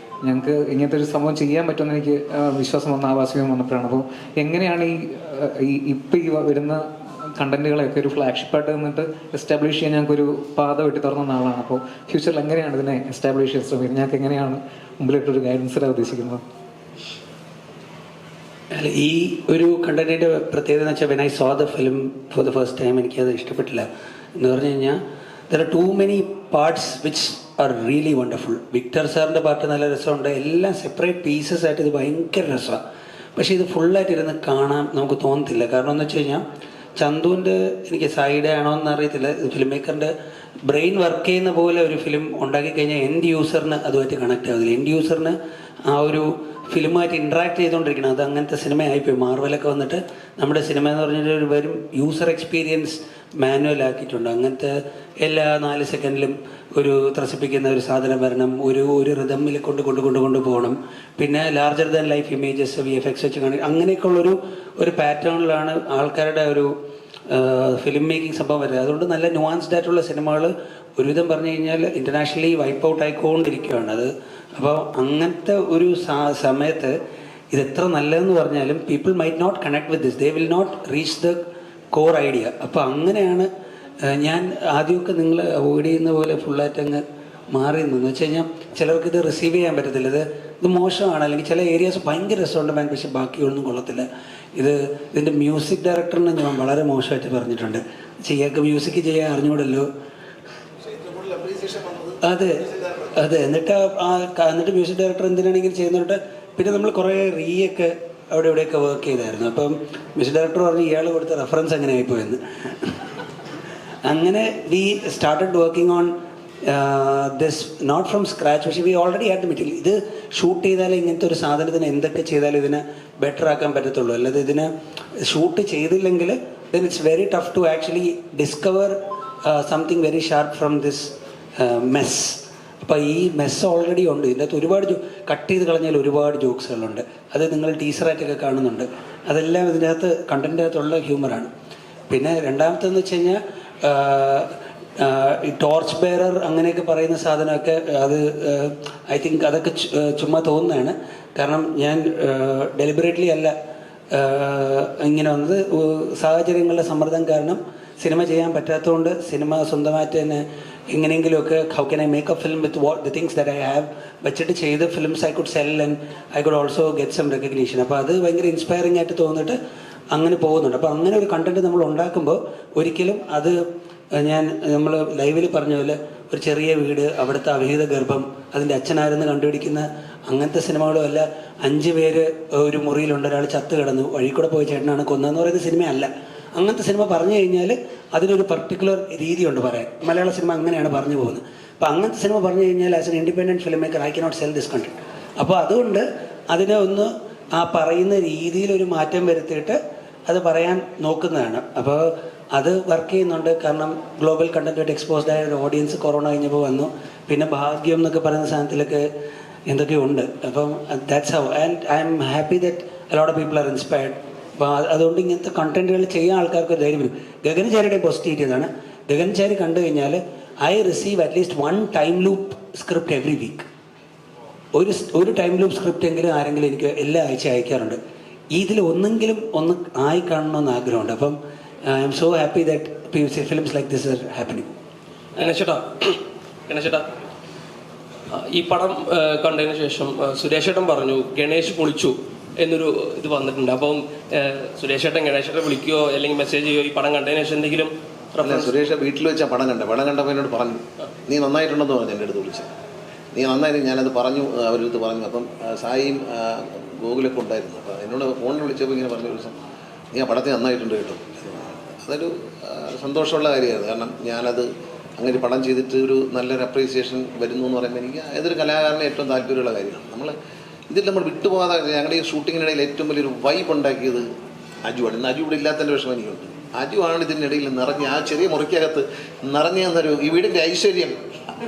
ഞങ്ങൾക്ക് ഇങ്ങനത്തെ ഒരു സംഭവം ചെയ്യാൻ പറ്റുമെന്ന് എനിക്ക് വിശ്വാസം വന്ന ആവാസ്യം വന്നപ്പോഴാണ്. അപ്പോൾ എങ്ങനെയാണ് ഇപ്പം ഈ വരുന്ന കണ്ടന്റുകളെയൊക്കെ ഒരു ഫ്ലാഗ്ഷിപ്പായിട്ട് നിന്നിട്ട് എസ്റ്റാബ്ലിഷ് ചെയ്യാൻ ഞങ്ങൾക്കൊരു പാത വെട്ടി തുറന്ന ആളാണ്. അപ്പോൾ ഫ്യൂച്ചറിൽ എങ്ങനെയാണ് ഇതിനെ എസ്റ്റാബ്ലിഷ് ചെയ്യാൻ ശ്രമിക്കുന്നത്? ഞങ്ങൾക്ക് എങ്ങനെയാണ് മുമ്പിലിട്ടൊരു ഗൈഡൻസിലാണ് ഉദ്ദേശിക്കുന്നത്? അല്ല, ഈ ഒരു കണ്ടന്റിൻ്റെ പ്രത്യേകത എന്ന് വെച്ചാൽ when I saw the film for the first time എനിക്കത് ഇഷ്ടപ്പെട്ടില്ല. എന്ന് പറഞ്ഞു കഴിഞ്ഞാൽ there are too many parts which are really wonderful. Victor സാറിൻ്റെ പാർട്ട് നല്ല രസമുണ്ട്. എല്ലാം സെപ്പറേറ്റ് പീസസ് ആയിട്ട് ഇത് ഭയങ്കര രസമാണ്. പക്ഷേ ഇത് ഫുള്ളായിട്ട് ഇരുന്ന് കാണാൻ നമുക്ക് തോന്നത്തില്ല. കാരണം എന്ന് വെച്ച് കഴിഞ്ഞാൽ ചന്തുവിൻ്റെ എനിക്ക് സൈഡ് ആണോ എന്ന് അറിയത്തില്ല, ഫിലിം മേക്കറിൻ്റെ ബ്രെയിൻ വർക്ക് ചെയ്യുന്ന പോലെ ഒരു ഫിലിം ഉണ്ടാക്കി കഴിഞ്ഞാൽ എൻഡ് യൂസറിന് അതുമായിട്ട് കണക്ട് ആവുന്നില്ല. എൻഡ് യൂസറിന് ആ ഒരു ഫിലിമായിട്ട് ഇൻട്രാക്ട് ചെയ്തുകൊണ്ടിരിക്കണം. അത് അങ്ങനത്തെ സിനിമയായിപ്പോയി. മാർവലൊക്കെ വന്നിട്ട് നമ്മുടെ സിനിമ എന്ന് പറഞ്ഞിട്ട് ഒരു വരും യൂസർ എക്സ്പീരിയൻസ് മാനുവൽ ആക്കിയിട്ടുണ്ട്. അങ്ങനത്തെ എല്ലാ 4 സെക്കൻഡിലും ഒരു ത്രസിപ്പിക്കുന്ന ഒരു സാധനം വരണം, ഒരു റിതമ്മിൽ കൊണ്ടുപോകണം. പിന്നെ larger than life images VFX വെച്ച് കാണിക്കും. അങ്ങനെയൊക്കെയുള്ളൊരു പാറ്റേണിലാണ് ആൾക്കാരുടെ ഒരു ഫിലിം മേക്കിംഗ് സംഭവം വരുന്നത്. അതുകൊണ്ട് നല്ല നുവാൻസ്ഡ് ആയിട്ടുള്ള സിനിമകൾ ഒരുവിധം പറഞ്ഞു കഴിഞ്ഞാൽ ഇൻ്റർനാഷണലി വൈപ്പ് ഔട്ട് ആയിക്കൊണ്ടിരിക്കുകയാണ് അത്. അപ്പോൾ അങ്ങനത്തെ ഒരു സമയത്ത് ഇതെത്ര നല്ലതെന്ന് പറഞ്ഞാലും people might not connect with this, they will not reach the core idea. അപ്പോൾ അങ്ങനെയാണ് ഞാൻ ആദ്യമൊക്കെ നിങ്ങൾ അവോയ്ഡ് ചെയ്യുന്ന പോലെ ഫുള്ളായിട്ട് അങ്ങ് മാറി നിന്നു വെച്ച് കഴിഞ്ഞാൽ ചിലർക്ക് ഇത് റിസീവ് ചെയ്യാൻ പറ്റത്തില്ല. ഇത് മോശമാണ്, അല്ലെങ്കിൽ ചില ഏരിയാസ് ഭയങ്കര രസമുണ്ട് ബാങ്ക്, പക്ഷേ ബാക്കിയൊന്നും കൊള്ളത്തില്ല. ഇതിൻ്റെ മ്യൂസിക് ഡയറക്ടറിനെ ഞാൻ വളരെ മോശമായിട്ട് പറഞ്ഞിട്ടുണ്ട്. ചെയ്യാക്ക് മ്യൂസിക് ചെയ്യാൻ അറിഞ്ഞൂടല്ലോ. അതെ എന്നിട്ട് മ്യൂസിക് ഡയറക്ടർ എന്തിനാണെങ്കിലും ചെയ്യുന്നിട്ട് പിന്നെ നമ്മൾ കുറേ റീയൊക്കെ അവിടെ ഇവിടെയൊക്കെ വർക്ക് ചെയ്തായിരുന്നു. അപ്പം മ്യൂസിക് ഡയറക്ടർ പറഞ്ഞ് ഇയാൾ കൊടുത്ത റെഫറൻസ് എങ്ങനെ ആയിപ്പോയെന്ന്. അങ്ങനെ we started working on this not from scratch, പക്ഷേ we already had the material. ഇത് ഷൂട്ട് ചെയ്താലേ ഇങ്ങനത്തെ ഒരു സാധനത്തിന് എന്തൊക്കെ ചെയ്താലും ഇതിനെ ബെറ്റർ ആക്കാൻ പറ്റത്തുള്ളൂ. അല്ലാതെ ഇതിനെ ഷൂട്ട് ചെയ്തില്ലെങ്കിൽ then it's very tough to actually discover something very sharp from this mess. അപ്പോൾ ഈ മെസ്സ് ഓൾറെഡി ഉണ്ട്. ഇതിൻ്റെ അകത്ത് ഒരുപാട് കട്ട് ചെയ്ത് കളഞ്ഞാൽ ഒരുപാട് ജോക്സുകളുണ്ട്. അത് നിങ്ങൾ ടീച്ചറായിട്ടൊക്കെ കാണുന്നുണ്ട്. അതെല്ലാം ഇതിൻ്റെ അകത്ത് കണ്ടൻറ്റിൻ്റെ അകത്തുള്ള ഹ്യൂമറാണ്. പിന്നെ രണ്ടാമത്തെന്ന് വെച്ച് കഴിഞ്ഞാൽ ഈ ടോർച്ച് ബെയറർ അങ്ങനെയൊക്കെ പറയുന്ന സാധനമൊക്കെ അത് ഐ തിങ്ക് അതൊക്കെ ചുമ്മാ തോന്നുന്നതാണ്. കാരണം ഞാൻ ഡെലിബറേറ്റ്ലി അല്ല ഇങ്ങനെ വന്നത്. സാഹചര്യങ്ങളുടെ സമ്മർദ്ദം കാരണം സിനിമ ചെയ്യാൻ പറ്റാത്തതുകൊണ്ട് സിനിമ സ്വന്തമായിട്ട് തന്നെ എങ്ങനെയെങ്കിലുമൊക്കെ how can I make a film with the things that I have വെച്ചിട്ട് ചെയ്ത് films I could sell and I could also get some recognition. അപ്പോൾ അത് ഭയങ്കര ഇൻസ്പയറിംഗ് ആയിട്ട് തോന്നിയിട്ട് അങ്ങനെ പോകുന്നുണ്ട്. അപ്പോൾ അങ്ങനെ ഒരു കണ്ടന്റ് നമ്മൾ ഉണ്ടാക്കുമ്പോൾ ഒരിക്കലും അത് നമ്മൾ ലൈവിൽ പറഞ്ഞ പോലെ ഒരു ചെറിയ വീട്, അവിടുത്തെ അവിഹിത ഗർഭം, അതിൻ്റെ അച്ഛനാരെന്ന് കണ്ടുപിടിക്കുന്ന അങ്ങനത്തെ സിനിമകളും അല്ല. 5 പേര് ഒരു മുറിയിലുണ്ട്, ഒരാൾ ചത്ത് കിടന്നു, വഴി കൂടെ പോയ ചേട്ടനാണ് കൊന്നതെന്ന് പറയുന്ന സിനിമയല്ല. അങ്ങനത്തെ സിനിമ പറഞ്ഞു കഴിഞ്ഞാൽ അതിനൊരു പർട്ടിക്കുലർ രീതിയുണ്ട് പറയാൻ. മലയാള സിനിമ അങ്ങനെയാണ് പറഞ്ഞു പോകുന്നത്. അപ്പോൾ അങ്ങനത്തെ സിനിമ പറഞ്ഞു കഴിഞ്ഞാൽ as an independent film maker I cannot cell this content. അപ്പോൾ അതുകൊണ്ട് അതിനെ ഒന്ന് ആ പറയുന്ന രീതിയിലൊരു മാറ്റം വരുത്തിയിട്ട് അത് പറയാൻ നോക്കുന്നതാണ്. അപ്പോൾ അത് വർക്ക് ചെയ്യുന്നുണ്ട്. കാരണം ഗ്ലോബൽ കണ്ടന്റുമായിട്ട് എക്സ്പോസ്ഡ് ആയ ഒരു ഓഡിയൻസ് കൊറോണ കഴിഞ്ഞപ്പോൾ വന്നു. പിന്നെ ഭാഗ്യം എന്നൊക്കെ പറയുന്ന സാധനത്തിലൊക്കെ എന്തൊക്കെയോ ഉണ്ട്. അപ്പം that's how and I am happy that a lot of people are inspired. അപ്പോൾ അതുകൊണ്ട് ഇങ്ങനത്തെ കണ്ടന്റുകൾ ചെയ്യാൻ ആൾക്കാർക്ക് ധൈര്യം വരും. ഗഗൻചാരിയുടെ പോസിറ്റിവിറ്റി ഇതാണ്. ഗഗൻചാരി കണ്ടു കഴിഞ്ഞാൽ I receive at least 1 time loop script every week. ഒരു ടൈം ലൂപ്പ് സ്ക്രിപ്റ്റ് എങ്കിലും ആരെങ്കിലും എനിക്ക് എല്ലാ ആഴ്ച അയക്കാറുണ്ട്. ഇതിൽ ഒന്നെങ്കിലും ഒന്ന് ആയി കാണണമെന്ന് ആഗ്രഹമുണ്ട്. അപ്പം I am so happy that films like this are happening. ഗണേശേട്ടാ, ഈ പടം കണ്ടതിന് ശേഷം സുരേഷേട്ടൻ പറഞ്ഞു ഗണേഷ് പൊളിച്ചു എന്നൊരു ഇത് വന്നിട്ടുണ്ട്. അപ്പം സുരേഷേട്ടൻ ഗണേശേട്ടൻ വിളിക്കുകയോ അല്ലെങ്കിൽ മെസ്സേജ് ചെയ്യുകയോ ഈ പടം കണ്ടതിന് ശേഷം എന്തെങ്കിലും? സുരേഷ് വീട്ടിൽ വെച്ചാൽ പടം കണ്ടപ്പോൾ എന്നോട് പറഞ്ഞു, നീ നന്നായിട്ടുണ്ടെന്ന് പറഞ്ഞു. എൻ്റെ അടുത്ത് വിളിച്ചത് നീ നന്നായി, ഞാനത് പറഞ്ഞു, അവരടുത്ത് പറഞ്ഞു. അപ്പം സായിയും ഗോകുലൊക്കെ ഉണ്ടായിരുന്നു. അപ്പോൾ എന്നോട് ഫോണിൽ വിളിച്ചപ്പോൾ ഇങ്ങനെ പറഞ്ഞ ദിവസം നീ ആ പടത്തെ നന്നായിട്ടുണ്ട് കേട്ടോ. അതൊരു സന്തോഷമുള്ള കാര്യമാണ്. കാരണം ഞാനത് അങ്ങനെ പടം ചെയ്തിട്ട് ഒരു നല്ലൊരു അപ്രീസിയേഷൻ വരുന്നു എന്ന് പറയുമ്പോൾ എനിക്ക് ഏതൊരു കലാകാരനെ ഏറ്റവും താല്പര്യമുള്ള കാര്യമാണ്. ഇതിൽ നമ്മൾ വിട്ടുപോകാതെ ഞങ്ങളുടെ ഈ ഷൂട്ടിങ്ങിനിടയിൽ ഏറ്റവും വലിയൊരു വൈബ് ഉണ്ടാക്കിയത് അജുവാണ്. ഇന്ന് അജു ഇവിടെ ഇല്ലാത്തതിൻ്റെ വിഷമം എനിക്കുണ്ട്. അജുവാണ് ഇതിനിടയിൽ നിറഞ്ഞ് ആ ചെറിയ മുറിക്കകത്ത് നിറഞ്ഞു തന്നൊരു ഈ വീടിൻ്റെ ഐശ്വര്യം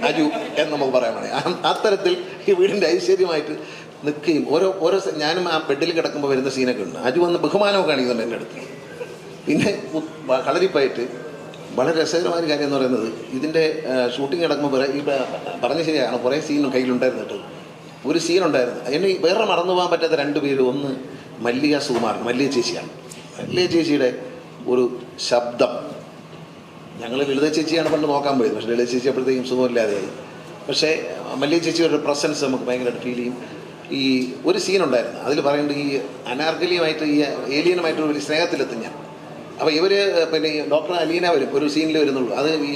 അജു എന്ന് നമുക്ക് പറയാൻ വേണമെങ്കിൽ അത്തരത്തിൽ ഈ വീടിൻ്റെ ഐശ്വര്യമായിട്ട് നിൽക്കുകയും ഓരോ ഞാനും ആ ബെഡിൽ കിടക്കുമ്പോൾ വരുന്ന സീനൊക്കെ ഉണ്ട്. അജു വന്ന് ബഹുമാനമൊക്കെ കാണിക്കുന്നുണ്ട് എൻ്റെ അടുത്ത്. പിന്നെ കളരിപ്പായിട്ട് വളരെ രസകരമായ കാര്യം എന്ന് പറയുന്നത് ഇതിൻ്റെ ഷൂട്ടിംഗ് കിടക്കുമ്പോൾ ഈ പറഞ്ഞ ശരിയാണ്, കുറേ സീനും കയ്യിലുണ്ടായിരുന്നു കേട്ടോ. ഒരു സീനുണ്ടായിരുന്നു, എന്നെ വേറെ മറന്നു പോകാൻ പറ്റാത്ത 2 പേര്. ഒന്ന് മല്ലിക സുകുമാർ, മല്ലിക ചേച്ചിയാണ്. മല്ലിക ചേച്ചിയുടെ ഒരു ശബ്ദം, ഞങ്ങൾ ലളിത ചേച്ചിയാണ് പണ്ട് നോക്കാൻ പോയത്. പക്ഷേ ലളിത ചേച്ചി അപ്പോഴത്തേക്കും സുഖമില്ലാതെയായി. പക്ഷേ മല്ലിക ചേച്ചിയുടെ ഒരു പ്രസൻസ് നമുക്ക് ഭയങ്കരമായിട്ട് ഫീൽ ചെയ്യും. ഈ ഒരു സീനുണ്ടായിരുന്നു, അതിൽ പറയുന്നത് ഈ അനാർക്കലിയുമായിട്ട് ഈ ഏലിയനുമായിട്ട് ഒരു സ്നേഹത്തിലെത്തും ഞാൻ. അപ്പോൾ ഇവർ പിന്നെ ഈ ഡോക്ടർ അലീന വരും, ഒരു സീനിൽ വരുന്നുള്ളൂ. അത് ഈ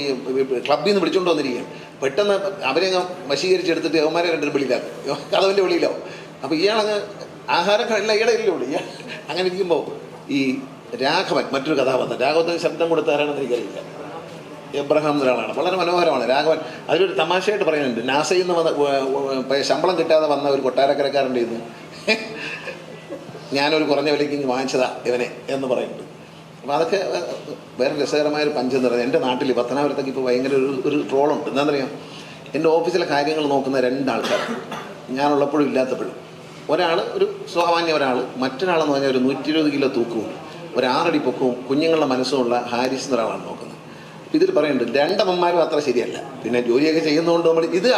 ക്ലബ്ബിൽ നിന്ന് വിളിച്ചുകൊണ്ട് വന്നിരിക്കുകയാണ്. പെട്ടെന്ന് അവരെ വശീകരിച്ചെടുത്തിട്ട് യവന്മാരെ 2 വെളിയിലാക്കും, കഥവിൻ്റെ വെളിയിലാവും. അപ്പോൾ ഇയാളങ്ങ് ആഹാരം എല്ലാം ഇടയില്ല വിളി. അങ്ങനെ ഇരിക്കുമ്പോൾ ഈ രാഘവൻ മറ്റൊരു കഥാപാത്രം. രാഘവത്തിന് ശബ്ദം കൊടുത്ത ആരാണെന്ന് എനിക്കറിയില്ല. എബ്രഹാം എന്നൊരാളാണ്, വളരെ മനോഹരമാണ് രാഘവൻ. അതിലൊരു തമാശയായിട്ട് പറയുന്നുണ്ട്, നാസയിൽ നിന്ന് വന്ന ശമ്പളം കിട്ടാതെ വന്ന ഒരു കൊട്ടാരക്കരക്കാരൻ്റെ ഇന്ന് ഞാനൊരു കുറഞ്ഞ വിലയ്ക്ക് ഇങ്ങ് വാങ്ങിച്ചതാ ഇവനെ എന്ന് പറയുന്നുണ്ട്. അപ്പോൾ അതൊക്കെ വേറെ രസകരമായൊരു പഞ്ചെന്ന് പറയുന്നത്. എൻ്റെ നാട്ടിൽ പത്തനാപുരത്തേക്ക് ഇപ്പോൾ ഭയങ്കര ഒരു ട്രോളുണ്ട്. എന്താണെന്നറിയാം, എൻ്റെ ഓഫീസിലെ കാര്യങ്ങൾ നോക്കുന്ന 2 ആൾക്കാർ, ഞാനുള്ളപ്പോഴും ഇല്ലാത്തപ്പോഴും. ഒരാൾ ഒരു സാമാന്യ ഒരാൾ, മറ്റൊരാളെന്ന് പറഞ്ഞാൽ ഒരു 120 കിലോ തൂക്കവും ഒരു 6 അടി പൊക്കവും കുഞ്ഞുങ്ങളുടെ മനസ്സുമുള്ള ഹാരിസ് എന്നൊരാളാണ് നോക്കുന്നത്. ഇതിൽ പറയുന്നുണ്ട് 2 അമ്മമാരും അത്ര ശരിയല്ല, പിന്നെ ജോലിയൊക്കെ ചെയ്യുന്നതുകൊണ്ട് നമ്മൾ ഇത്